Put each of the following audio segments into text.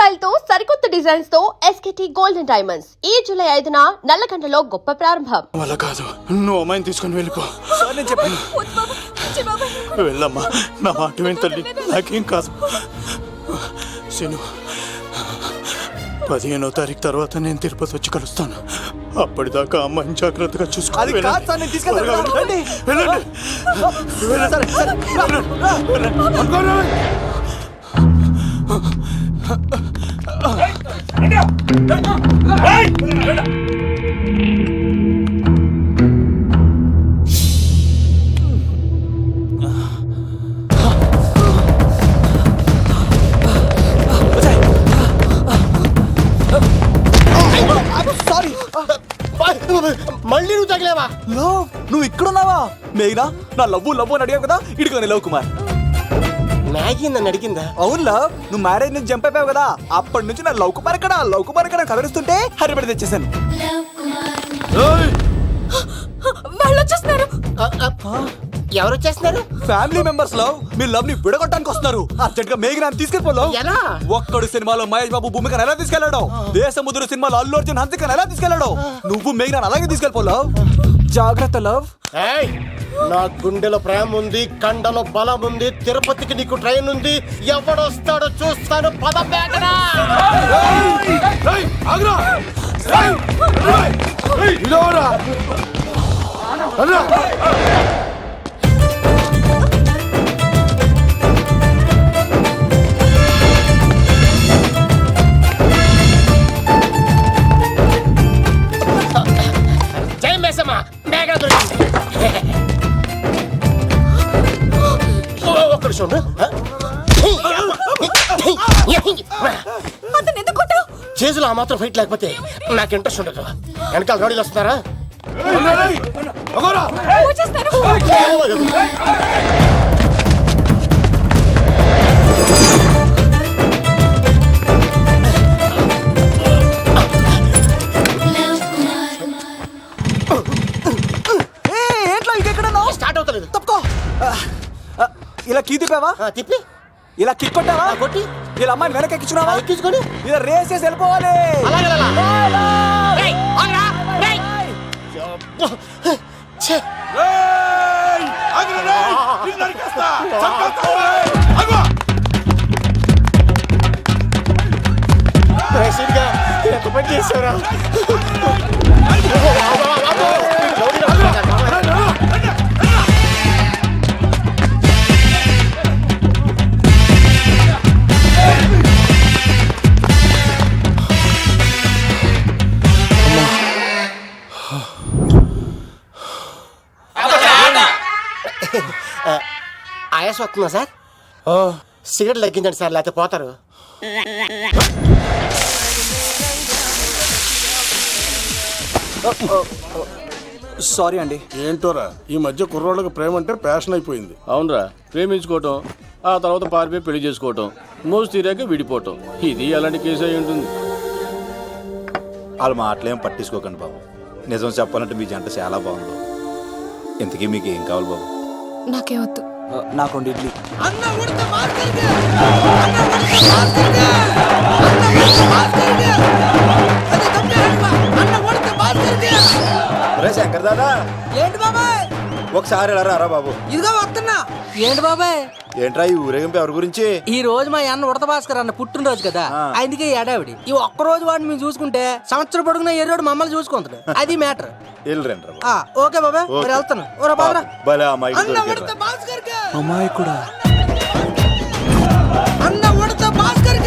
Style తో సరికొత్త designs తో ఎస్కేటీ గోల్డెన్ డైమండ్స్ ఈ జూలై 5న నల్లకంటలో గొప్ప ప్రారంభం. అలా కాదు, నువ్వు అమ్మాయిని తీసుకుని వెళ్ళిపో. వెళ్ళమ్మా, నా మాట విని తల్లి, నాకేం కాదు. శను, 15వ తారీఖు తర్వాత నేను తిరుపతి వచ్చి కలుస్తాను. అప్పటిదాకా అమ్మాయిని జాగ్రత్తగా చూసుకోవాలి. మళ్ళీ నువ్వు తగిలేవా? నువ్వు ఇక్కడున్నావా? మేఘనా, నా లవ్వు అని అడిగావు కదా, ఇడుకొని లవ్ కుమార్. మ్యాగీ నన్ను అడిగిందా? అవును లవ్, నువ్వు మ్యారేజ్ నుంచి జంప్ అయిపోయావు కదా, అప్పటి నుంచి నా లవ్ కుమార్ ఎక్కడ కదిలిస్తుంటే హరిపడి తెచ్చేసాను. వాళ్ళు వచ్చేస్తున్నారు. ఎవరు వచ్చేస్తున్నారు? ఫ్యామిలీ మెంబర్స్ లవ్, మీ లవ్ ని విడగొట్టడానికి వస్తున్నారు. అర్జెంట్ గా మేఘనాన్ని తీసుకెళ్ళిపోలో. ఎలా? ఒక్కడు సినిమాలో మహేష్ బాబు భూమికను ఎలా తీసుకెళ్లాడు, దేశముద్రు సినిమాలో అల్లు అర్జున్ హన్సికను ఎలా తీసుకెళ్లాడు, నువ్వు మేఘనాన్ని అలాగే తీసుకెళ్ళిపోలో. జాగ్రత్త లవ్. నా గుండెలో ప్రేమ ఉంది, కండలో బలం ఉంది, తిరుపతికి నీకు ట్రైన్ ఉంది, ఎవడొస్తాడో చూస్తాను. పద మేఘనా. జై మేసమ్మ, మేఘనా దొరికింది. ఒక్కడు చూడు. చేతులు ఆ మాత్రం ఫైట్ లేకపోతే నాకు ఇంట్రెస్ట్ ఉండదు. వెనకాల గాడీలు వస్తున్నారా? స్టార్ట్ అవుతలేదు. తప్పుకో. ఇలా కీ తిప్పావా? తిప్పి ఇలా కిక్ కొట్టావా? కొట్టి ఇలా అమ్మాయిని వెనక ఎక్కించున్నావా? ఎక్కించుకొని ఇలా రేస్ చేసి వెళ్ళిపోవాలి. ఎంత పని చేశారా? ఆయాస వస్తుందా సార్? సిగరెట్ లెక్కించండి సార్, లేకపోతే పోతారు. సారీ అండి. ఏంటోరా, ఈ మధ్య కుర్రోళ్ళకి ప్రేమ అంటే ప్యాషన్ అయిపోయింది. అవునరా, ప్రేమించుకోవటం, ఆ తర్వాత పారిపోయి పెళ్లి చేసుకోవటం, మోజు తీరాక విడిపోవటం, ఇది అలాంటి కేసు అయి ఉంటుంది. వాళ్ళ మాటలేం పట్టించుకోకండి బాబు. నిజం చెప్పాలంటే మీ జంట చాలా బాగుంది. ఇంతకీ మీకు ఏం కావాలి బాబు? నాకే వద్దు. నాకు ఇడ్లీ. శంకర్ దాదా, ఏంటి బాబాయ్? ఒకసారి ఎలా రారా బాబు? ఇదిగో వస్తున్నా. ఏంటి బాబాయ్? ఏంట్రా ఈ ఊరేగింపు ఎవరి గురించి? ఈ రోజు మా అన్న ఉడత భాస్కర్ అన్న పుట్టినరోజు కదా, అందుకే ఏడావిడి. ఈ ఒక్క రోజు వాడిని మేము చూసుకుంటే సంవత్సరం పొడుగున ఎర్రోడు మమ్మల్ని చూసుకుంటాడు. అది మ్యాటర్. ఓకే బాబాయ్, మరి వెళ్తాను. అమ్మాయి కూడా అన్న ఉడత భాస్కర్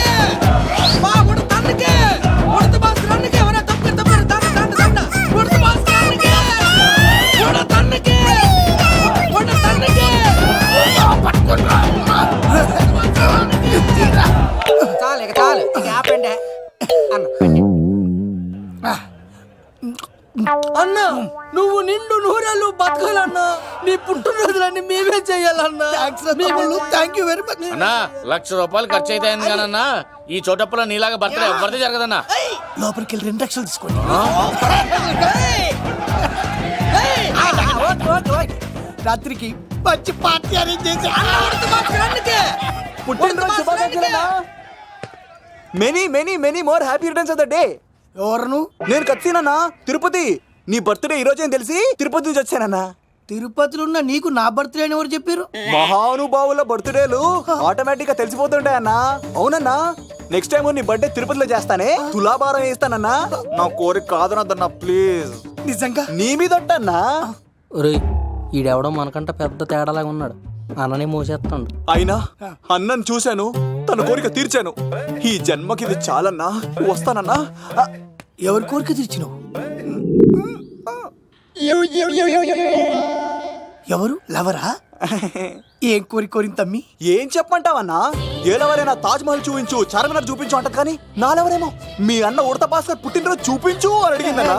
మా ఉడత అన్నకే, ఉడత భాస్కర్ అన్నకే ఎవరైనా తప్పు ఉడత భాస్కర్ అన్నకే, ఉడత అన్నకే, ఉడత అన్నకే. చాలు ఇక చాలు, ఇక ఆపండి అన్న. నువ్వు నిండు నూరేళ్ళు బతకాలన్నా, నీ పుట్టినరోజులన్నీ మేమే చెయ్యాలన్నా. థ్యాంక్ యూ వెరీ మచ్ అన్నా. 1,00,000 రూపాయలు ఖర్చు అయితే కానన్నా, ఈ చోటప్పులో నీలాగా బర్త్డే ఎవరిది జరగదన్నా. లోపలికి వెళ్ళి 2 లక్షలు తీసుకోండి. రాత్రికి మంచి పార్టీ అరేంజ్ చేసి పుట్టినరోజు శుభాకాంక్షలు. Many many many more happy returns of the day. ఎవరు? నేను కత్తినన్నా తిరుపతి. నీ బర్త్డే ఈ రోజే అని తెలిసి తిరుపతి నుంచి వచ్చానన్నా. తిరుపతిలో ఉన్న నీకు నా బర్త్డే అని ఎవరు చెప్పారు? మహానుభావుల బర్త్డేలు ఆటోమేటిక్ గా తెలిసిపోతుంటాయన్నా. అవునన్నా, నెక్స్ట్ టైం నీ బర్త్డే తిరుపతిలో చేస్తానే, తులాభారం వేస్తానన్నా. నా కోరిక కాదనద్దన్నా ప్లీజ్. నిజంగా? నీ మీద అన్నా. ఒరేయ్, ఈడెవడో మనకంట పెద్ద తేడాలాగా ఉన్నాడు. అన్ననే మోసేస్తాడు. అయినా అన్నను చూశాను, తన కోరిక తీర్చాను. ఈ జన్మకి ఇది చాలన్నా, వస్తానన్నా. ఎవరి కోరిక తీర్చినావు? ఎవరు? లవరా? ఏం కోరి కోరింది తమ్మి? ఏం చెప్పంటావన్నా? ఏలవరైనా తాజ్ మహల్ చూపించు, చార్మినార్ చూపించు అంటది కానీ నాలెవరేమో మీ అన్న ఉడత భాస్కర్ పుట్టినరోజు చూపించు అని అడిగిందన్నా.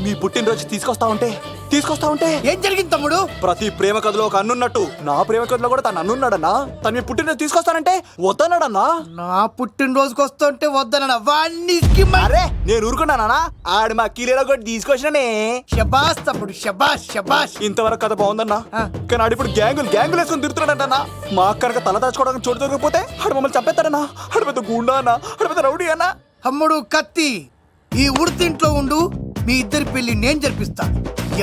మీ పుట్టినరోజు తీసుకొస్తా ఉంటే ఏం జరిగింది తమ్ముడు? ప్రతి ప్రేమ కథలో ఒక అన్నున్నట్టు నా ప్రేమ కథలో కూడా తను అన్నున్నాడన్నా. తను మీ పుట్టినరోజు తీసుకొస్తానంటే వద్దన్నాడన్నా. నా పుట్టినరోజుకి వస్తుంటే వద్దన వాణ్ణి. అరే నేను ఊరుకున్నానా? ఆడు మా కీలేలో కూడా తీసుకొచ్చిననే. శబాష్ తమ్ముడు, శబాష్ శబాష్. ఇంతవరకు కథ బాగుందన్నా, కానీ ఆడు ఇప్పుడు గ్యాంగులు వేసుకుని తిరుగుతున్నాడంటన్నా. మా అక్కడికి తల దాచుకోవడానికి చోటు దొరికిపోతే ఆడు మమ్మల్ని చంపేస్తాడన్నా. ఆడు పెద్ద గుండా అన్నా, ఆడు పెద్ద రౌడీ అన్నా. తమ్ముడు కత్తి, ఈ ఉడితింట్లో ఉండు, మీ ఇద్దరి పెళ్లి నేను జరిపిస్తా.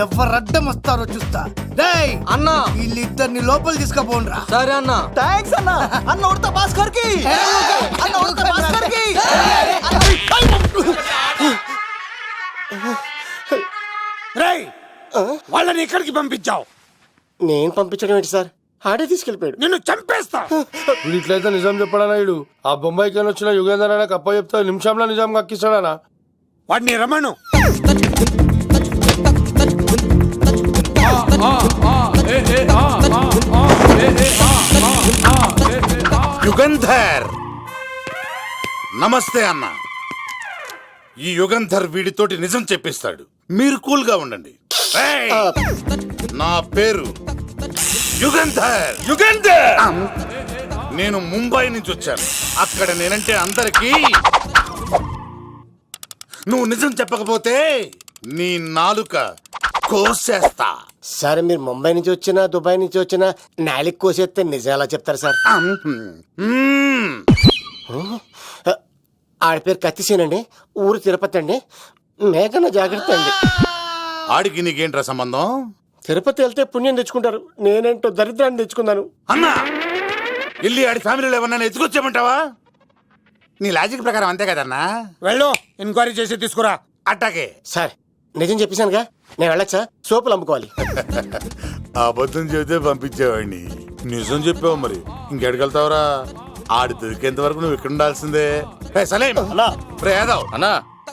ఎవరడ్డం వస్తారో చూస్తా. రేయ్ అన్నా, వీళ్ళిద్దరిని లోపల తీసుకుపోండ్రా. సరే అన్నా. థాంక్స్ అన్నా. అన్న ఉడత భాస్కర్ కి, అన్న ఉడత భాస్కర్ కి. రేయ్, వాళ్ళని ఎక్కడికి పంపించావు? నేను పంపించడం ఏంటి సార్? ఆడే తీసుకెళ్ళిపోయాడు. నిన్ను చంపేస్తా. వీడు ఇట్లయితే నిజం చెప్పడానా? వీడు ఆ బొంబాయికి వచ్చిన యుగేందర్ అనే కప్ప చెప్తా నిమిషంలో నిజం కక్కిస్తాడానా? వాడిని రమణు. యుగంధర్, నమస్తే అన్న. ఈ యుగంధర్ వీడితోటి నిజం చెప్పిస్తాడు. మీరు కూల్ గా ఉండండి. ఏయ్, నా పేరు యుగంధర్. నేను ముంబై నుంచి వచ్చాను. అక్కడ నేనంటే అందరికీ. నువ్వు నిజం చెప్పకపోతే నీ నాలుక కోసేస్తా. సార్ మీరు ముంబై నుంచి వచ్చినా దుబాయ్ నుంచి వచ్చినా నాలిక్ కోసేస్తే నిజం ఎలా చెప్తారు సార్? ఆడి పేరు కత్తిసేనండి, ఊరు తిరుపతి అండి. మేఘన జాగ్రత్త అండి. ఆడికి నీకేంట్రా సంబంధం? తిరుపతి వెళ్తే పుణ్యం తెచ్చుకుంటారు, నేనేంటో దరిద్రాన్ని తెచ్చుకున్నాను. అన్నా, వెళ్ళి ఆడి ఫ్యామిలీలో ఎవరన్నా ఎత్తుకొచ్చామంటావా? నీ లాజిక్ ప్రకారం అంతే కదన్నా. వెళ్ళు, ఎంక్వైరీ చేసి తీసుకురా. అట్టాకే. సార్ నిజం చెప్పేశానుగా, నేను వెళ్ళచ్చా? సోపులు అమ్ముకోవాలి. అబద్ధం చెబితే పంపించేవాడిని. నిజం చెప్పావు మరి ఇంకెడగలుగుతావురా? ఆడి దొరికేంత వరకు నువ్వు ఇక్కడ ఉండాల్సిందే. అన్నా,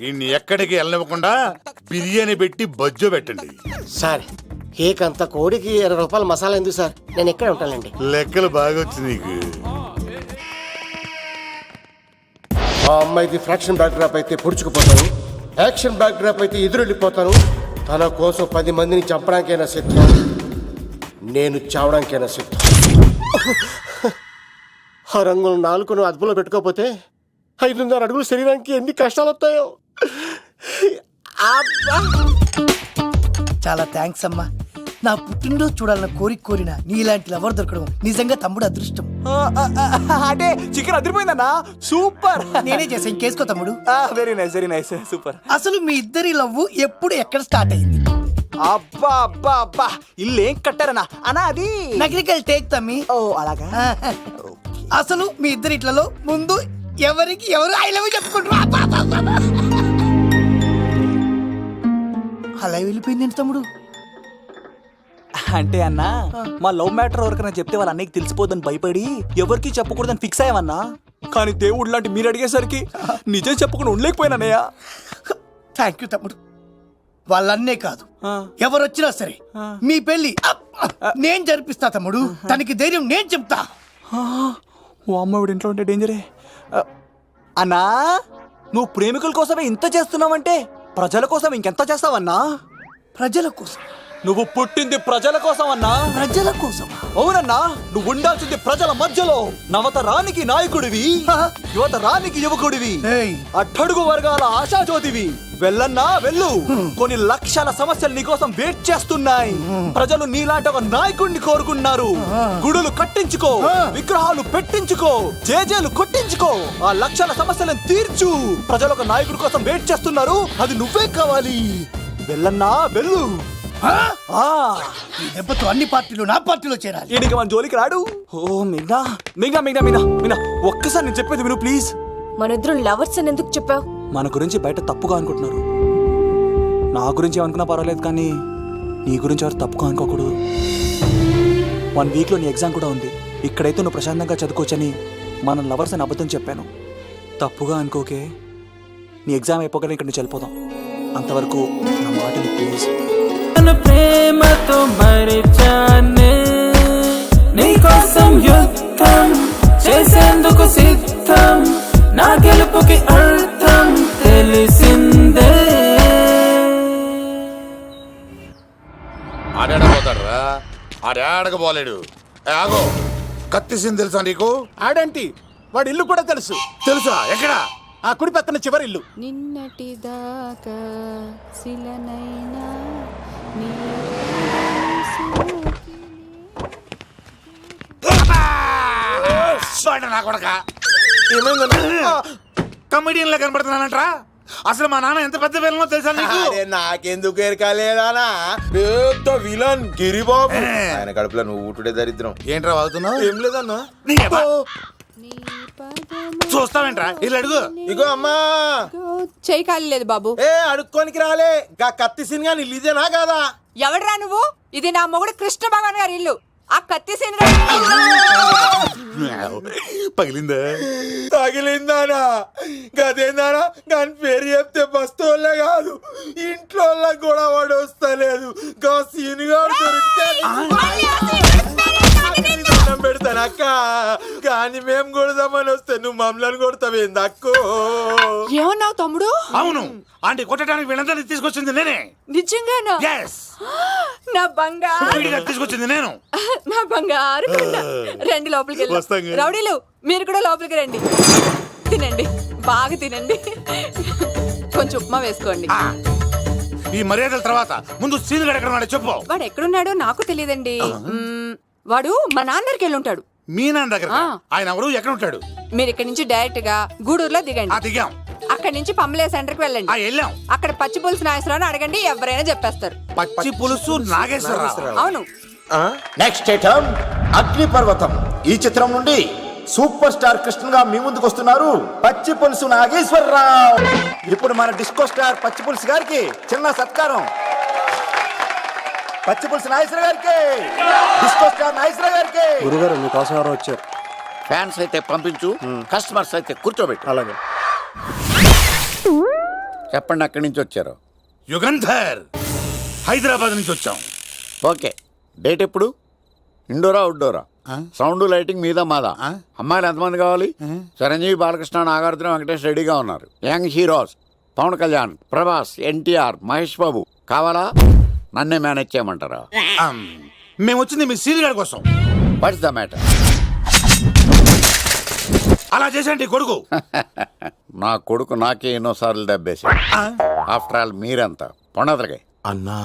ఇన్ని ఎక్కడికి వెళ్ళనివ్వకుండా బిర్యానీ పెట్టి బజ్జో పెట్టండి. సార్ కేకంత కోడికి 20 రూపాయల మసాలా ఎందుకు సార్? నేను ఎక్కడ ఉంటానండి. లెక్కలు బాగా వచ్చి నీకు. ఆ అమ్మాయిది ఫ్రాక్షన్ బ్యాక్ డ్రాప్ అయితే పొడుచుకుపోతాను, యాక్షన్ బ్యాక్ డ్రాప్ అయితే ఎదురెళ్ళిపోతాను. తన కోసం 10 మందిని చంపడానికైనా సిద్ధం, నేను చావడానికైనా సిద్ధం. ఆ రంగులు 4 అదుపులో పెట్టుకోకపోతే 5.5 అడుగుల శరీరానికి ఎన్ని కష్టాలు వస్తాయో. చాలా థ్యాంక్స్ అమ్మా. నా పుట్టినరోజు చూడాలన్న కోరిన నీలాంటి లవర్ దొరకడం నిజంగా తమ్ముడు అదృష్టం. అంటే చికెన్ అదిరిపోయిందన్నా, సూపర్. నేనే చేసా, ఇంకేసుకో తమ్ముడు. Very nice, very nice, super. అసలు మీ ఇద్దరి లవ్ ఎప్పుడు ఎక్కడ స్టార్ట్ అయింది? అబ్బా అబ్బా అబ్బా, ఇల్లు ఏం కట్టారన్నా అన్నా? అది నగరికల్ టేక్ తమ్మి. ఓ అలాగా. అసలు మీ ఇద్దరి ఇట్లలో ముందు ఎవరికి ఎవరు ఐ లవ్ చెప్పుకుంటారు? అలా వెళ్ళిపోయింది తమ్ముడు. అంటే అన్నా, మా లవ్ మ్యాటర్ ఎవరికైనా చెప్తే వాళ్ళ అన్నయ్యకి తెలిసిపోద్దని భయపడి ఎవరికి చెప్పకూడదని ఫిక్స్ అయ్యామన్నా. కానీ దేవుడు లాంటి మీరు అడిగేసరికి నిజం చెప్పకుండా ఉండలేకపోయినానయ్యా. థ్యాంక్ యూ తమ్ముడు. వాళ్ళన్నే కాదు, ఎవరొచ్చినా సరే మీ పెళ్లి నేను జరిపిస్తా తమ్ముడు. తనకి ధైర్యం నేను చెప్తా. ఓ అమ్మవిడి ఇంట్లో ఉంటే డేంజరే. అన్నా, నువ్వు ప్రేమికుల కోసమే ఇంత చేస్తున్నావంటే ప్రజల కోసం ఇంకెంత చేస్తావన్నా? ప్రజల కోసం. నువ్వు పుట్టింది ప్రజల కోసం అన్నా. ప్రజల కోసం? అవునన్నా, నువ్వు ఉండాల్సింది ప్రజల మధ్యలో. నవతరానికి నాయకుడివి, యువతరానికి యువకుడివి, ఏయ్, అట్టడుగు వర్గాల ఆశాజ్యోతివి. వెళ్ళన్నా వెళ్ళు. కొన్ని లక్షల సమస్యలు నీకోసం వెయిట్ చేస్తున్నాయి. ప్రజలు నీలాంటి ఒక నాయకుడిని కోరుకున్నారు. గుడులు కట్టించుకో, విగ్రహాలు పెట్టించుకో, జేజేలు కొట్టించుకో, ఆ లక్షల సమస్యలను తీర్చు. ప్రజలు ఒక నాయకుడి కోసం వెయిట్ చేస్తున్నారు. అది నువ్వే కావాలి. వెళ్ళన్నా వెళ్ళు. దెబ్బతో అన్ని పార్టీలు నా పార్టీలో చేరాలి. ఈయనకి మన జోలికి రాడు. ఓ మిగ్నా మిగ్నా మిగ్నా మిగ్నా మిగ్నా ఒక్కసారి నేను చెప్పేది విను ప్లీజ్. మన ఇద్దరు లవర్స్ అని ఎందుకు చెప్పావు? మన గురించి బయట తప్పుగా అనుకుంటున్నారు. నా గురించి ఏమనుకున్నా పర్వాలేదు, కానీ నీ గురించి ఎవరు తప్పుగా అనుకోకూడదు. 1 వీక్లో నీ ఎగ్జామ్ కూడా ఉంది. ఇక్కడైతే నువ్వు ప్రశాంతంగా చదువుకోవచ్చని మన లవర్స్ అని అబద్ధం చెప్పాను. తప్పుగా అనుకోకే. నీ ఎగ్జామ్ అయిపోగానే ఇక్కడ నుంచి వెళ్ళిపోదాం. అంతవరకు నా మాటని ప్లీజ్. ప్రేమతో మరిచానే, నీకోసం యుద్ధం చేసేందుకు సిద్ధం, నా గెలుపుకి అర్థం తెలిసిందే. ఆడాడపోతాడురా, ఆడాడకపోలేడు. ఆగో, కత్తిసింది తెలుసా నీకు? ఆడంటి వాడి ఇల్లు కూడా తెలుసు. తెలుసా? ఎక్కడ? ఆ కుడి పక్కన చివరి ఇల్లు. నిన్నటి దాకా శిలనైనా నా కొడక కమెడియన్ లా కనబడుతున్నానంట్రా. అసలు మా నాన్న ఎంత పెద్ద విలనో తెలుసా నీకు? నాకెందుకు ఎరకాలేదానా? పెద్ద విలన్ గిరిబాబు. ఆయన కడుపులో నువ్వు ఊటుడే దరిద్రం. ఏంట్రా వాగుతున్నావు? ఏం లేదన్నా. చూస్తావేంట్రా? ఇల్లు అడుగు. ఇగో అమ్మా, చేయి ఖాళీ లేదు బాబు. ఏ అడుక్కోనికి రాలే. గా కత్తి సినిమా నీళ్ళు ఇదేనా కాదా? ఎవడరా నువ్వు? ఇది నా మొగుడు కృష్ణ భగవాన్ గారి ఇల్లు. ఆ కత్తి సీన్ పగిలిందా? తగిలిందానా? గదేందానా? దాని పేరు చెప్తే బస్తోళ్ళే కాదు, ఇంట్లో కూడా వాడు వస్తలేదు. గా సీనుగా దొరికితే పెడతాను అక్క. కానీ మేము కొడదామని వస్తే నువ్వు మమ్మల్ని కొడతావేంది అక్కో? ఏమన్నావు తమ్ముడు? అవును, ఆంటీ కొట్టడానికి వీళ్ళందరినీ తీసుకొచ్చింది నేనే. నిజంగానా? Yes. నా బంగారు వీడిగా తీసుకొచ్చింది నేను. నా బంగారు కొండ. రండి లోపలికి వస్తాం వెళ్ళి. కదా. రౌడీలు మీరు కూడా లోపలికి రండి. తినండి, బాగా తినండి. కొంచెం ఉప్మా వేసుకోండి. ఈ మర్యాదల తర్వాత ముందు సీన్ ఎక్కడ ఉన్నాడో చెప్పు. వాడు ఎక్కడున్నాడో నాకు తెలియదండి. వాడు మా నాన్నకి వెళ్ళి ఉంటాడు. మీ నాన్న దగ్గర? ఆయన ఎవరు? ఎక్కడ ఉంటాడు? మీరు ఇక్కడ నుంచి డైరెక్ట్ గా గూడూరులో దిగండి. దిగాం. అక్కడ నుంచి పమ్మలే సెంటర్ కి వెళ్ళండి. వెళ్ళాం. అక్కడ పచ్చి పులుసు నాగేశ్వరరావు అడగండి, ఎవరైనా చెప్పేస్తారు. పచ్చి పులుసు నాగేశ్వరరావు? అవును. నెక్స్ట్ ఐటమ్ అగ్నిపర్వతం. ఈ చిత్రం నుండి సూపర్ స్టార్ కృష్ణగా మీ ముందుకు వస్తున్నారు పచ్చి పులుసు నాగేశ్వరరావు. ఇప్పుడు మన డిస్కో స్టార్ పచ్చి పులుసు గారికి చిన్న సత్కారం. పచ్చి పులుసు నాగేశ్వర గారికి, డిస్కో స్టార్ నాగేశ్వర గారికి. గురుగారు మీకోసం ఎవరో వచ్చారు. ఫ్యాన్స్ అయితే పంపించు, కస్టమర్స్ అయితే కూర్చోబెట్టు. అలాగే. చెప్పండి, అక్కడి నుంచి వచ్చారు? యుగంధర్, హైదరాబాద్ నుంచి వచ్చాం. ఓకే, డేట్ ఎప్పుడు? ఇండోరా అవుట్డోరా? సౌండ్ లైటింగ్ మీద మాదా? అమ్మాయిలు ఎంతమంది కావాలి? చిరంజీవి, బాలకృష్ణ, నాగార్జున, వెంకటేష్ రెడీగా ఉన్నారు. యంగ్ హీరోస్ పవన్ కళ్యాణ్, ప్రభాస్, ఎన్టీఆర్, మహేష్ బాబు కావాలా? నన్నే మేనేజ్ చేయమంటారా? మేము వచ్చింది మీ సీన్ గారి కోసం. What's the matter? అలా చేసేయండి కొడుకు. నా కొడుకు నాకే ఎన్నోసార్లు దెబ్బేసి. ఆఫ్టర్ ఆల్ మీరంతా పొండదలకే. అన్నా,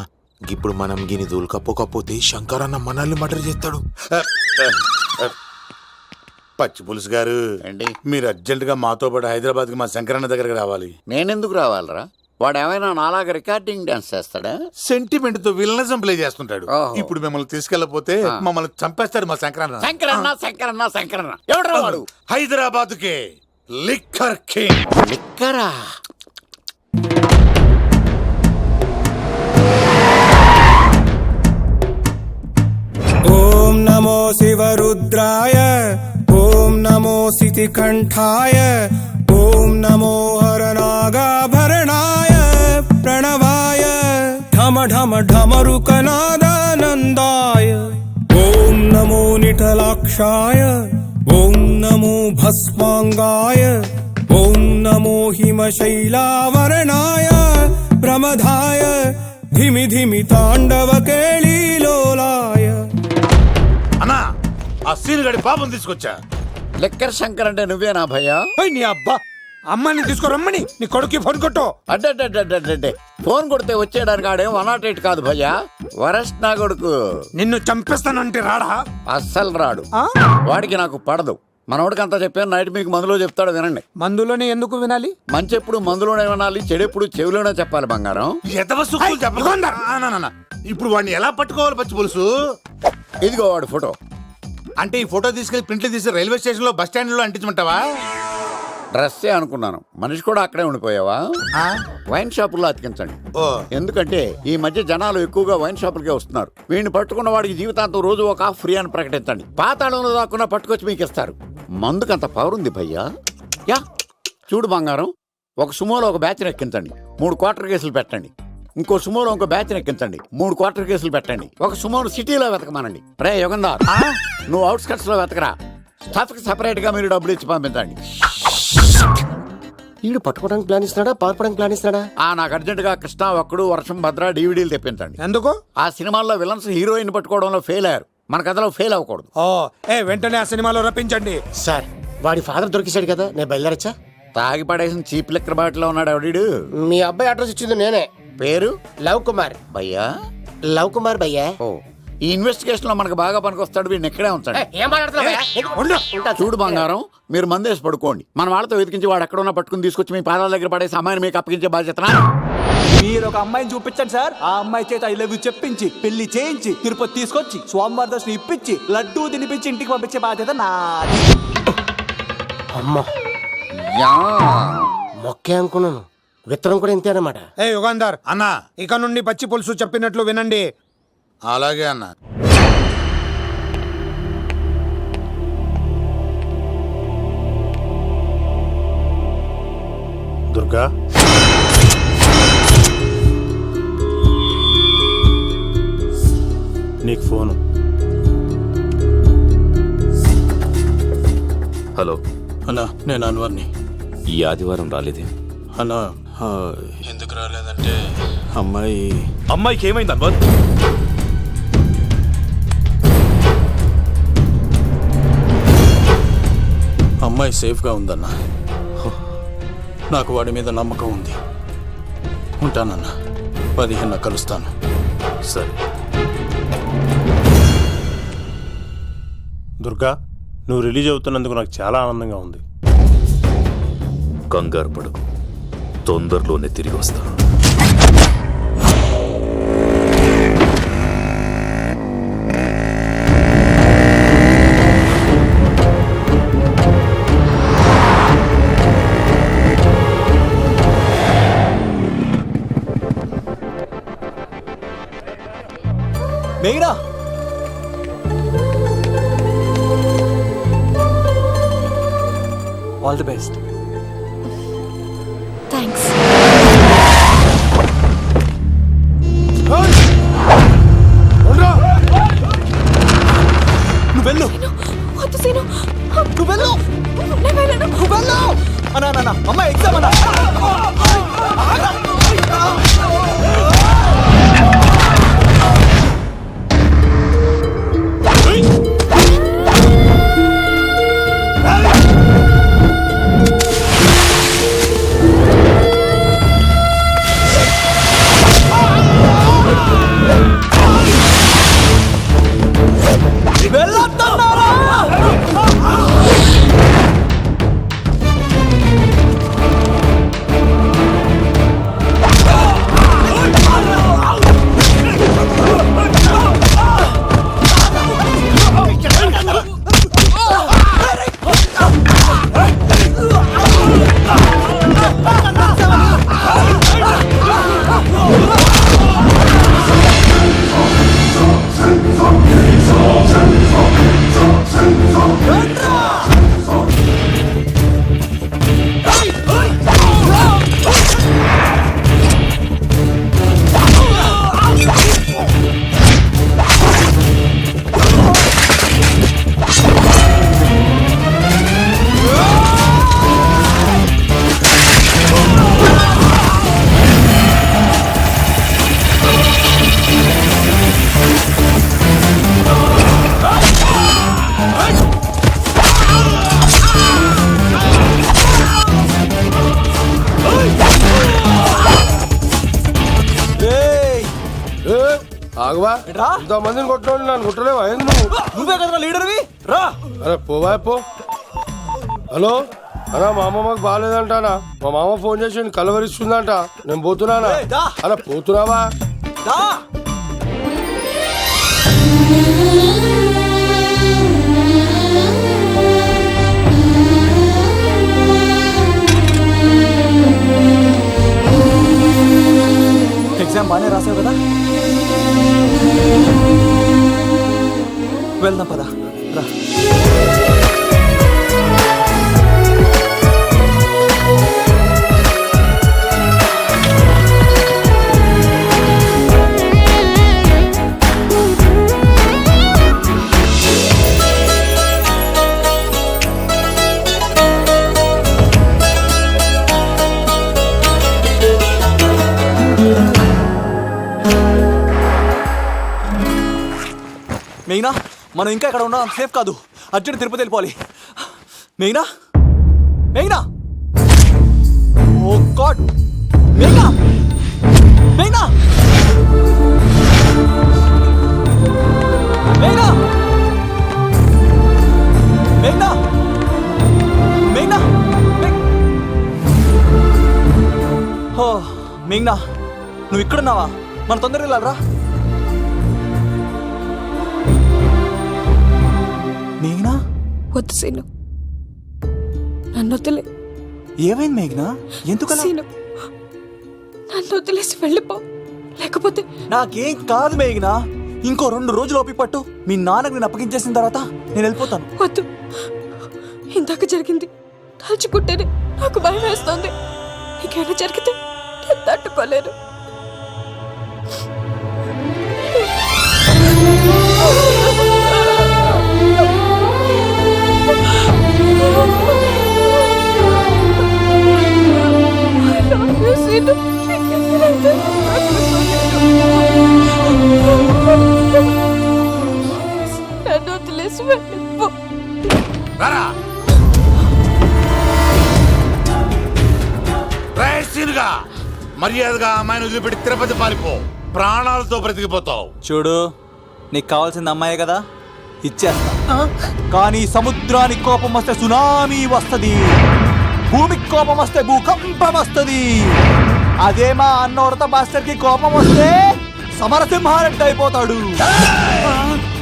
ఇప్పుడు మనం గిని దూల్కపోకపోతే శంకర్ అన్న మనల్ని మర్డర్ చేస్తాడు. పచ్చి పులుసు గారు, మీరు అర్జెంట్ గా మాతో పాటు హైదరాబాద్ కి మా శంకరన్న దగ్గరికి రావాలి. నేనెందుకు రావాలరా? వాడు ఏమైనా నాలాగా రికార్డింగ్ డాన్స్ చేస్తాడా? సెంటిమెంట్ తో విలనిజం ప్లే చేస్తుంటాడు. ఇప్పుడు మిమ్మల్ని తీసుకెళ్లపోతే మమ్మల్ని చంపేస్తాడు మా శంకరన్న. శంకరన్న శంకరన్న శంకరన్న ఎవడ్రా వాడు? హైదరాబాద్ కే లిక్కర్ కింగ్. లిక్కరా? ఓం నమో శివరుద్రాయ, ఓం నమో శితికంఠాయ, ఓం నమో హరనాగాభరణాయ ప్రణవాయ, ఢమ ఢమ ఢమరుకనాదానందాయ, ఓం నమో నిఠలాక్షాయ, ఓం నమో భస్మాంగాయ, ఓం నమో హిమశైలావరణాయ ప్రమదాయ, ధిమి ధిమి తాండవ కేళీలోలాయ. అన్నా, ఆ సీన్ గడి పాపం తీసుకొచ్చా. లిక్కర్ శంకర్ అంటే నువ్వేనా భయ్యా? నీ అబ్బా, అమ్మాయిని తీసుకురమ్మని నీ కొడుక్కి ఫోన్ కొట్టు. అడ్డే ఫోన్ కొడితే వచ్చేయడానికి ఆడేం 108 కాదు భయ్యా, వరస్ట్ నా కొడుకు. నిన్ను చంపేస్తానంటే రాడా? అస్సలు రాడు, వాడికి నాకు పడదు. మనోడికి అంతా చెప్పాను, నైట్ మీకు మందులో చెప్తాడు వినండి. మందులోనే ఎందుకు వినాలి? మంచి ఎప్పుడు మందులోనే వినాలి, చెడు ఎప్పుడు చెవిలోనే చెప్పాలి బంగారం. ఇప్పుడు వాడిని ఎలా పట్టుకోవాలి పచ్చి పులుసు? ఇదిగో వాడు ఫోటో. అంటే ఈ ఫోటో తీసుకెళ్లి ప్రింట్లు తీసి రైల్వే స్టేషన్ లో బస్ స్టాండ్ లో అంటించమంటావా? డ్రెస్సే అనుకున్నాను, మనిషి కూడా అక్కడే ఉండిపోయావా? వైన్ షాపుల్లో అతికించండి. ఎందుకంటే ఈ మధ్య జనాలు ఎక్కువగా వైన్ షాపులకే వస్తున్నారు. వీడిని పట్టుకున్న వాడికి జీవితాంతం రోజు ఒక ఆఫ్ ఫ్రీ అని ప్రకటించండి. పాతాళంలో దాక్కున్నా పట్టుకొచ్చి మీకు ఇస్తారు. మందుకంత పవర్ ఉంది భయ్యా. యా చూడు బంగారం, ఒక సుమోలో ఒక బ్యాచ్ ఎక్కించండి, 3 క్వార్టర్ కేసులు పెట్టండి. ఇంకో సుమోలో ఇంకో బ్యాచ్ ఎక్కించండి, 3 క్వార్టర్ కేసులు పెట్టండి. ఒక సుమోను సిటీలో వెతకమానండి. రే యుగంధర్, నువ్వు అవుట్స్కట్స్ లో వెతకరా. స్టాఫ్ కి సెపరేట్ గా మీరు డబ్బులు ఇచ్చి పంపించండి. వీడు పట్టుకోవడానికి ప్లాన్ ఇస్తున్నాడా, పారిపోవడానికి ప్లాన్ ఇస్తున్నాడా? నాకు అర్జెంట్ గా కృష్ణ, ఒక్కడు, వర్షం, భద్ర డివిడీలు తెప్పించండి. ఎందుకు? ఆ సినిమాల్లో విలన్స్ హీరోయిన్ పట్టుకోవడంలో ఫెయిల్ అయ్యారు, మన కథలో ఫెయిల్ అవ్వకూడదు. వెంటనే ఆ సినిమాలో రప్పించండి. సార్ వాడి ఫాదర్ దొరికేశాడు కదా, నేను బయలుదేరచ్చా? తాగి పడేసిన చీప్ లెక్కర్ బాటిలో ఉన్నాడు ఎవడీడు. మీ అబ్బాయి అడ్రస్ ఇచ్చింది నేనే. పేరు లవ్ కుమార్. భయ్యా లవ్ కుమార్ భయ్యా. ఓ, ఈ ఇన్వెస్టిగేషన్ లో మనకు బాగా పనికొస్తాడు, వీడిని ఎక్కడే ఉంచండి. చూడు బంగారం, మీరు మందేసి పడుకోండి. మన వాళ్ళతో వెతికించి వాడు ఎక్కడ ఉన్నా పట్టుకుని తీసుకొచ్చి మీ పాదాల దగ్గర పడేసి అమ్మాయిని మీకు అప్పగించే బాధ్యత. మీరు ఒక అమ్మాయిని చూపించండి సార్. ఆ అమ్మాయి చేత ఐ లవ్ యూ చెప్పించి పెళ్లి చేయించి తిరుపతి తీసుకొచ్చి స్వామివారి దర్శనం ఇప్పించి లడ్డూ తినిపించి ఇంటికి పంపించే బాధ్యత నాది. అమ్మా మొక్కే అనుకున్నాను, విత్తనం కూడా ఇంతే అన్నమాట. యుగంధర్ అన్నా, ఇక నుండి పచ్చి పులుసు చెప్పినట్లు వినండి. అలాగే అన్న. దుర్గా, నీకు ఫోను. హలో అన్నా, నేను అన్వర్ని. ఈ ఆదివారం రాలేదే అన్నా? ఎందుకు రాలేదంటే అమ్మాయికి ఏమైంది అన్వర్? అమ్మాయి సేఫ్గా ఉందన్నా. నాకు వాడి మీద నమ్మకం ఉంది. ఉంటానన్నా, 15 కలుస్తాను. సరే దుర్గా, నువ్వు రిలీజ్ అవుతున్నందుకు నాకు చాలా ఆనందంగా ఉంది. కంగారు పడకు, తొందరలోనే తిరిగి వస్తాను. మేఘనా, ఆల్ ది బెస్ట్. థ్యాంక్స్. నువ్వు వెళ్ళు. వద్దు సీను, నువ్వు వెళ్ళు. నేను వెళ్ళను. నువ్వు వెళ్ళు. అన్నా అమ్మాయి ఎగ్జామ్ అన్నా. ఆగవా రా. ఇంతమందిని కొట్టడం నన్ను కొట్టలేవా ఏంది నువ్వు? నువ్వే కదా లీడర్వి రా. అరే పోవా పో. హలో అన్నా మా అమ్మమ్మకి బాగాలేదంటానా, మా మామ ఫోన్ చేసి కలవరిస్తుందంట, నేను పోతున్నానా? ఏయ్, దా. అలా పోతున్నావా? దా. ఎగ్జామ్ బాగానే రాసావు కదా, వెళ్దాం పదా రా. మెయినా మనం ఇంకా ఇక్కడ ఉండడం సేఫ్ కాదు, అర్జెంట్ తిరుపతి వెళ్ళిపోవాలి. మెయినా మెయినా ఓ గాడ్ మెయినా మెయినా మెయినా మెయినా మెయినా ఓ మెయినా నువ్వు ఇక్కడున్నావా? మన తొందరగా వెళ్ళాలరా. మేఘనా వద్దు సీను, నన్ను వదిలే. ఏమైంది మేఘనా? ఎందుకలా? సీను, నన్ను వదిలేసి వెళ్ళిపో, లేకపోతే నాకేం కాదు మేఘనా. ఇంకో 2 రోజులు ఓపిక పట్టు. మీ నాన్నకు నేను అప్పగించేసిన తర్వాత నేను వెళ్ళిపోతాను. వద్దు. ఇందాక జరిగింది తలుచుకుంటేనే నాకు భయం వేస్తోంది. నీకేమైనా జరిగితే నేను తట్టుకోలేను. నన్ను వదిలేసి వెళ్ళిపో. మర్యాదగా అమ్మాయిని వదిలిపెట్టి తిరుపతి పారిపో, ప్రాణాలతో బ్రతికిపోతావు. చూడు, నీకు కావాల్సింది అమ్మాయే కదా, ఇచ్చేస్తా. కానీ సముద్రానికి కోపం వస్తే సునామీ వస్తది, భూమికి కోపం వస్తే భూకంపం వస్తది. అదే మా అన్నోడత మాస్టర్ కి కోపం వస్తే సమరసింహారెడ్డి అయిపోతాడు.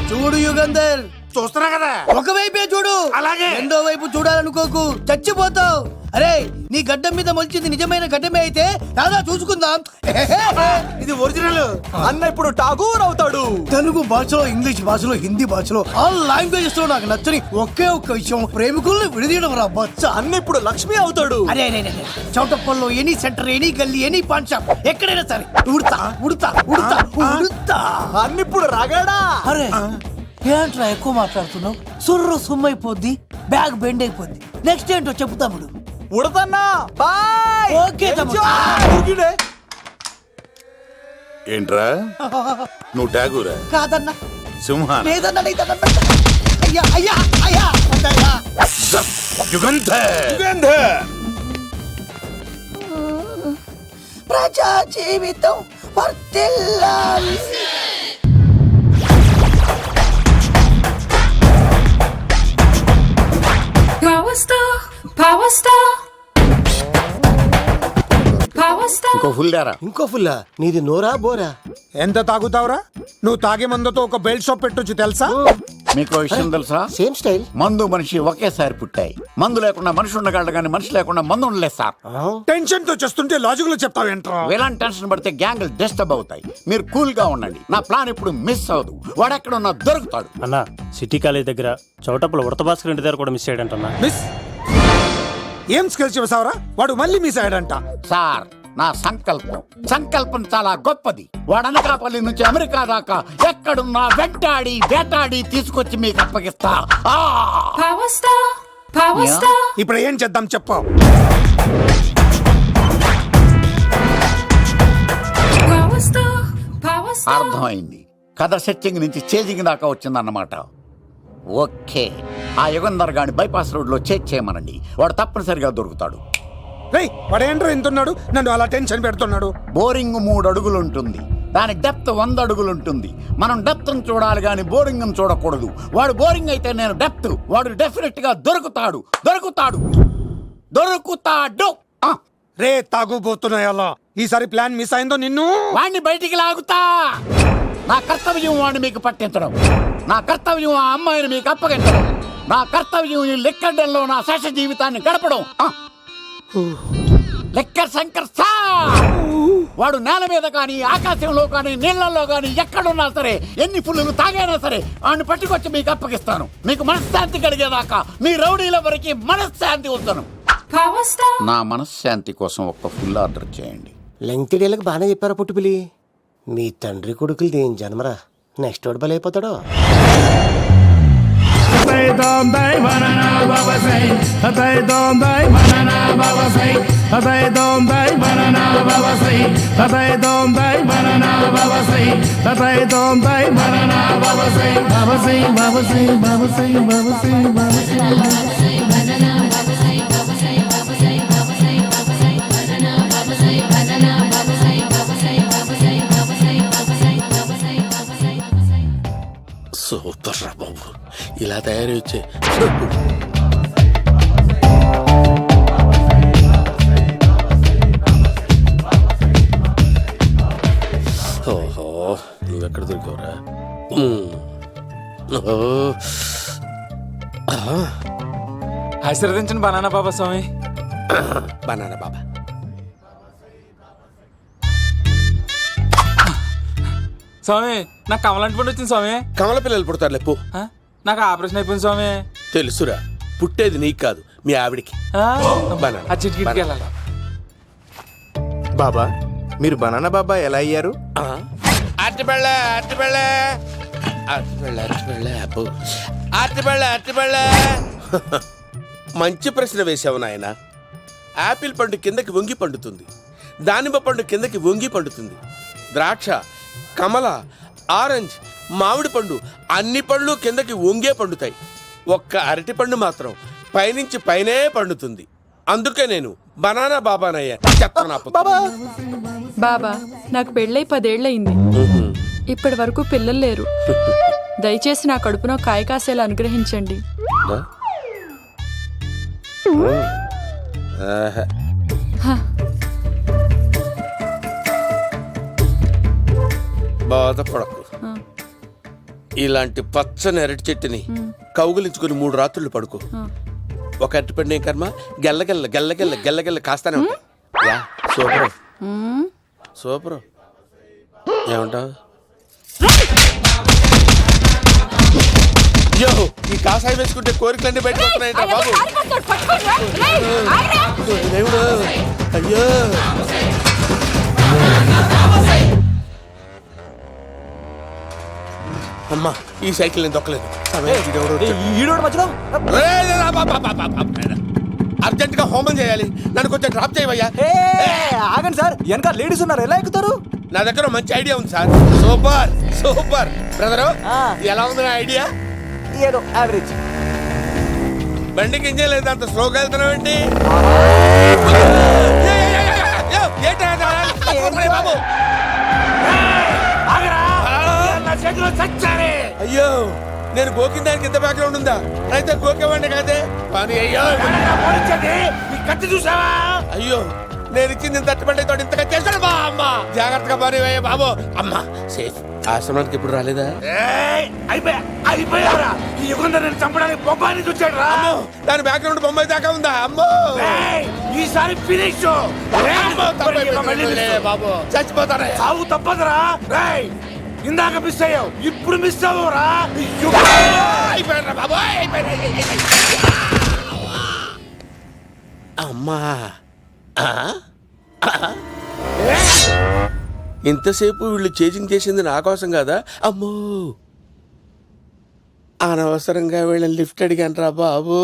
చూడు యుగంధర్, చూస్తున్నా కదా, ఒకవైపే చూడు, అలాగే రెండో వైపు చూడాలనుకోకు, చచ్చిపోతావు. అరే, నీ గడ్డం మీద మొలిచింది నిజమైన గడ్డమే అయితే రాదా చూసుకుందాం. ఇది ఒరిజినల్. అన్న ఇప్పుడు ఠాగూర్ అవుతాడు. తెలుగు భాషలో, ఇంగ్లీష్ భాషలో, హిందీ భాషలో, ఆల్ లాంగ్వేజెస్ లో నాకు నచ్చని ఒకే ఒక్క విషయం, ప్రేమికుల్ని విడదీయడం రా బచ్చ. అన్న ఇప్పుడు లక్ష్మి అవుతాడు. అరే చౌటప్పల్లో ఎనీ సెంటర్, ఎనీ గల్లీ, ఎనీ పాన్ షాప్, ఎక్కడైనా సరే ఉడతా ఉడతా ఉడతా ఉడతా. అన్న ఇప్పుడు రగడా. అరే ఏంట్రా ఎక్కువ మాట్లాడుతున్నావు? సుర్రు సుమ్మైపోద్ది, బ్యాగ్ బెండ్ అయిపోద్ది. నెక్స్ట్ ఏంటో చెప్పు తమ్ముడు. ఉడతన్నా బాయ్. ఓకే తమ్ముడు. ఏంట్రా నువ్వు ఠాగూరా? కాదన్నా, సింహా? లేదన్నా, లేదన్నా. అయ్యా అయ్యా అయ్యా వద్దయ్యా. యుగంధర్. ప్రజా జీవితం వర్ధిల్లాలి. ఇంకో ఫుల్ దారా? ఇంకో ఫుల్లా? నీది నోరా బోరా? ఎంత తాగుతావురా? నువ్వు తాగే మందుతో ఒక బెల్ట్ షాప్ పెట్టొచ్చు తెలుసా? మీకు విషయం తెలుసా? Same style. మందు మనిషి ఒకేసారి పుట్టాయి. మందు లేకుండా మనిషి ఉండగలడు కానీ మనిషి లేకుండా మందు ఉండలేదు సార్. టెన్షన్ తో చేస్తుంటే లాజిక్ లో చెప్తావేంట్రా? ఎలాంటి టెన్షన్ పడితే గ్యాంగ్లు డిస్టర్బ్ అవుతాయి. మీరు కూల్ గా ఉండండి. నా ప్లాన్ ఇప్పుడు మిస్ అవ్వదు. వాడెక్కడ ఉన్నా దొరుకుతాడు. అన్న సిటీ కాలేజ్ దగ్గర చౌటప్పుల ఉడత భాస్కర్ ఇంటి దగ్గర కూడా మిస్ అయ్యాడంటన్నా. మిస్ ఏం స్కిల్స్ చేసావరా? వాడు మళ్ళీ మిస్ అయ్యాడంట. సార్, నా సంకల్పం చాలా గొప్పది. వాడనకాపల్లి నుంచి అమెరికా దాకా ఎక్కడున్నా వెంటాడి వేటాడి తీసుకొచ్చి మీకు అప్పగిస్తా. ఇప్పుడు ఏం చేద్దాం చెప్పు. అర్థమైంది. కథ సెట్టింగ్ నుంచి చేజింగ్ దాకా వచ్చిందన్నమాట. ఓకే, ఆ యుగంధర్ గాని బైపాస్ రోడ్ లో చేయమనండి. వాడు తప్పనిసరిగా దొరుకుతాడు. వాడేంట్రా ఎంతున్నాడు? నన్ను అలా టెన్షన్ పెడుతున్నాడు. బోరింగ్ 3 అడుగులు ఉంటుంది. దాని డెప్త్ 100 అడుగులు ఉంటుంది. మనం డెప్త్ చూడాలి కానీ బోరింగ్ చూడకూడదు. వాడు బోరింగ్ అయితే నేను డెప్త్. వాడు డెఫినెట్ గా దొరుకుతాడు. రే తాగుబోతున్నాయల్లా, ఈసారి ప్లాన్ మిస్ అయిందో నిన్ను. వాడిని బయటికి లాగుతా. నా కర్తవ్యం వాడిని మీకు పట్టించడం. నా కర్తవ్యం ఆ అమ్మాయిని మీకు అప్పగించడం. నా కర్తవ్యం ఈ లెక్కడంలో నా శేష జీవితాన్ని గడపడం. Liquor Shankar sir. వాడు నేల మీద కానీ ఆకాశంలో కానీ నీళ్లలో కానీ ఎక్కడున్నా సరే, ఎన్ని ఫుల్లు తాగైనా సరే వాడిని పట్టుకొచ్చి మీకు అప్పగిస్తాను. మీకు మనశ్శాంతి కలిగేదాకా మీ రౌడీల వరకు మనశ్శాంతి వద్దను. నా మనశ్శాంతి కోసం ఒక్క ఫుల్ ఆర్డర్ చేయండి. లెంగ్తీడేళ్ళకి బాగానే చెప్పారా పుట్టుపిలి. మీ తండ్రి కొడుకులు దేని జన్మరా, నెక్స్ట్ వాడు బలైపోతాడో. సూపర్ రా బాబు, ఇలా తయారు వచ్చే. ఓహో, నువ్వెక్కడ దొరికావురా? ఆశీర్వదించండి బనానా బాబా స్వామి. బనానా బాబా. స్వామి నాకు కమలంటి పండు వచ్చింది స్వామి. కమల పిల్లలు పుడతారు లేపు. నాకు ఆపరేషన్ అయిపోయింది స్వామి. తెలుసురా, పుట్టేది నీకు కాదు మీ ఆవిడికి. ఆ చిటికిటికి వెళ్ళాలి. బాబా, మీరు బనానా బాబా ఎలా అయ్యారు? మంచి ప్రశ్న వేశావు నాయన. యాపిల్ పండు కిందకి వంగి పండుతుంది, దానిమ్మ పండు కిందకి వంగి పండుతుంది, ద్రాక్ష, కమల, ఆరెంజ్, మామిడి పండు అన్ని పండ్లు కిందకి వంగే పండుతాయి. ఒక్క అరటి పండు మాత్రం పైనుంచి పైనే పండుతుంది. అందుకే నేను బనానా బాబానయ్యా. బాబా, నాకు పెళ్ళై 10 ఏళ్ళయింది. ఇప్పటి వరకు పిల్లలు లేరు. దయచేసి నా కడుపున కాయ కాసేలా అనుగ్రహించండి. బాధపడకు. ఇలాంటి పచ్చని అరటి చెట్టుని కౌగులించుకుని 3 రాత్రులు పడుకో. ఒక అరటి పండు ఏం కర్మ, గెల్లగెల్ల గెల్లగెల్ల గెల్లగెల్ల కాస్తానే ఉంటాయి. Super super. ఏమంటావు? అయ్యో, ఈ కాసాయి వేసుకుంటే కోరికలన్నీ బయటకు వస్తున్నాయంట బాబు. దేవుడు, అయ్యో. అమ్మా, ఈ సైకిల్ నేను దొక్కలేదు. అర్జెంట్ గా హోమం చేయాలి, నన్ను కొంచెం డ్రాప్ చేయవయ్యా. ఆగండి సార్, వెనక లేడీస్ ఉన్నారు, ఎలా ఎక్కుతారు? నా దగ్గర మంచి ఐడియా ఉంది సార్. Super super. బ్రదరు, ఎలా ఉంది నా ఐడియా? ఏదో యావరేజ్. బండికి ఇంజన్ లేదు, అంత స్లోగా వెళ్తున్నావు ఏంటి బాబు? అయ్యో, నేను గోకిన దానికి ఇంత బ్యాక్గ్రౌండ్ ఉందా? అయితే గోకేవాడిని కాదే. కానీ అయ్యో కత్తి చూసావా? అయ్యో, నేను ఇచ్చింది తట్టుబడి తోటి ఇంతగా చేశాడు బా. అమ్మ జాగ్రత్తగా పని వేయ బాబు. అమ్మ సేఫ్. ఆశ్రమానికి ఇప్పుడు రాలేదా? అయిపోయారా? ఈ యుగంధర్ నేను చంపడానికి బొమ్మాయిని చూచాడు రా. దాని బ్యాక్గ్రౌండ్ బొమ్మాయి దాకా ఉందా? అమ్మో, ఈసారి ఫినిష్ బాబు. చచ్చిపోతారా? సాగు తప్పదురా. ఇందాక మిస్ అయ్యావు, ఇప్పుడు మిస్ అవ్వరా? అయిపోయారా బాబు? అమ్మా, ఇంతసేపు వీళ్ళు చేజింగ్ చేసింది నా కోసం కదా. అమ్మో, అనవసరంగా వీళ్ళని లిఫ్ట్ అడిగాను రా బాబు.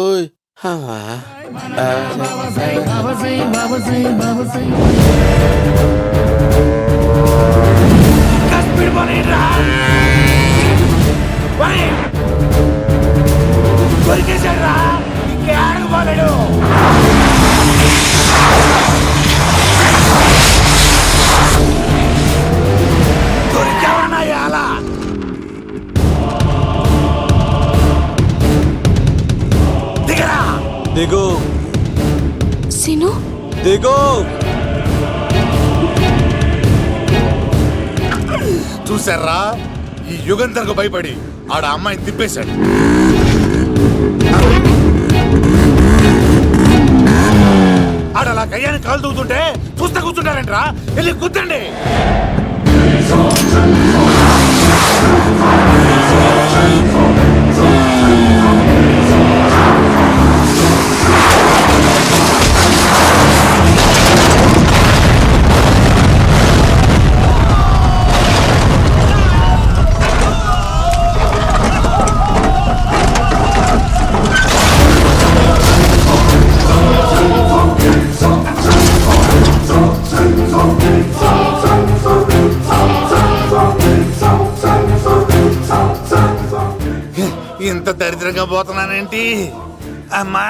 దిగో. చూసారా, ఈ యుగంధర్కు భయపడి ఆడ అమ్మాయిని తిప్పేశాడు. ఆడ అలా కయ్యాన్ని కాలు దూకుతుంటే చూస్తా కూర్చుంటారంట్రా, వెళ్ళి కూర్చోండి. ఇంత దరిద్రంగా పోతున్నానేంటి అమ్మా?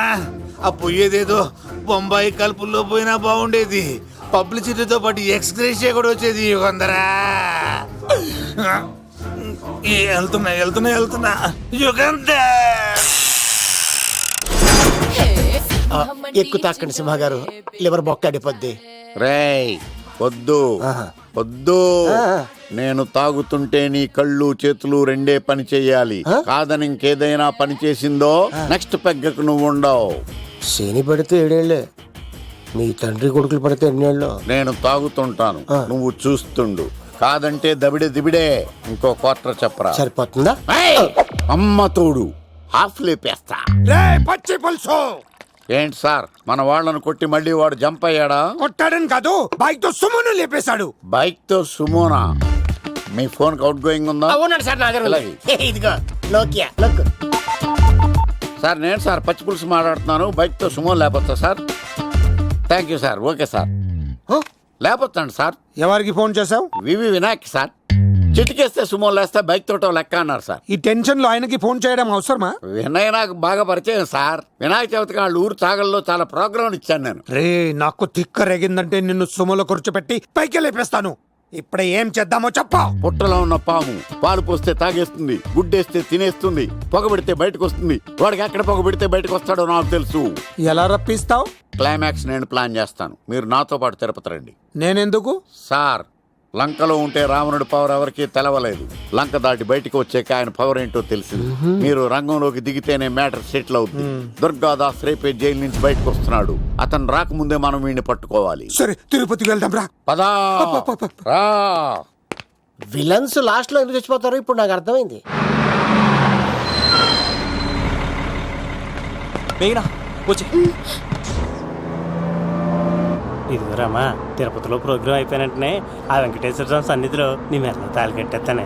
ఆ పోయేదేదో బొంబాయి కలుపుల్లో పోయినా బాగుండేది. పబ్లిసిటీతో పాటు ఎక్స్గ్రేషియా కూడా వచ్చేది. యుగంధరా, వెళ్తున్నా యుగంధర్. ఎక్కు తాకండి సింహ గారు, లివర్ బొక్కడిపోద్ది. రేయ్ వద్దు వద్దు, నేను తాగుతుంటే నీ కళ్ళు చేతులు రెండే పని చెయ్యాలి. కాదని ఇంకేదైనా పని చేసిందో నెక్స్ట్ పెగ్గకు నువ్వు ఉండవు. శని పడితే 7 ఏళ్ళే, మీ తండ్రి కొడుకులు పడితే 2 ఏళ్ళు. నేను తాగుతుంటాను, నువ్వు చూస్తుండు. కాదంటే దబిడే దిబిడే. ఇంకో క్వార్టర్ చెప్పరా? సరిపోతుందా? అమ్మ తోడు హాఫ్ లేపేస్తా. పచ్చి పులుసు. ఏంటి సార్, మన వాళ్ళను కొట్టి మళ్ళీ వాడు జంప్ అయ్యాడా? కొట్టాడని కాదు, బైక్ తో సుమోను లేపేశాడు. బైక్ తో సుమోనా? మీ ఫోన్ అవుట్ గోయింగ్ ఉందా? అవునండి సార్, నా దగ్గర ఇదిగో నోకియా లక్. సార్ నేను సార్ పచ్చి పులుసు మాట్లాడుతున్నాను. బైక్ తో సుమో లేపొచ్చా sir? Thank you sir. Okay sir, లేపొచ్చండి సార్. ఎవరికి ఫోన్ చేసావు? V V Vinayak sir. చిటికేస్తే సుమో లేస్తే బైక్ తోటో లెక్క అన్నారు సార్. ఈ టెన్షన్ లో ఆయనకి ఫోన్ చేయడం అవసరమా? వినయ్ నాకు బాగా పరిచయం సార్. వినాయక చవితికి వాళ్ళ ఊరు చాగల్లో చాలా ప్రోగ్రాం ఇచ్చాను నేను. రే, నాకు తిక్క రేగిందంటే నిన్ను సుమలో కూర్చోపెట్టి పైకి లేపేస్తాను. ఇప్పుడే ఏం చేద్దామో చెప్పా. పుట్టలో ఉన్న పాము పాలు పోస్తే తాగేస్తుంది, గుడ్డేస్తే తినేస్తుంది, పొగబెడితే బయటకు వస్తుంది. వాడికి ఎక్కడ పొగబెడితే బయటకు వస్తాడో నాకు తెలుసు. ఎలా రప్పిస్తావు? క్లైమాక్స్ నేను ప్లాన్ చేస్తాను, మీరు నాతో పాటు తిరుపతి రండి. నేనెందుకు? సార్, లంకలో ఉంటే రావణుడి పవర్ ఎవరికి తెలవలేదు. లంక దాటి బయటకు వచ్చాక ఆయన పవర్ ఏంటో తెలిసింది. మీరు రంగంలోకి దిగితేనే మ్యాటర్ సెటిల్ అవుతుంది. దుర్గాదాస్ రేపే జైలు నుంచి బయటకు వస్తున్నాడు. అతను రాకముందే మనం వీడిని పట్టుకోవాలి. సరే, తిరుపతికి వెళ్దాం రా. పదా రా. విలన్స్ లాస్ట్ లో ఎందుకు చచ్చిపోతారో ఇప్పుడు నాకు అర్థమైంది. ఇదిగోరామా, తిరుపతిలో ప్రోగ్రాం అయిపోయినట్టునే ఆ వెంకటేశ్వర స్వామి సన్నిధిలో నీ మెల్ల తాళి కట్టేస్తానే.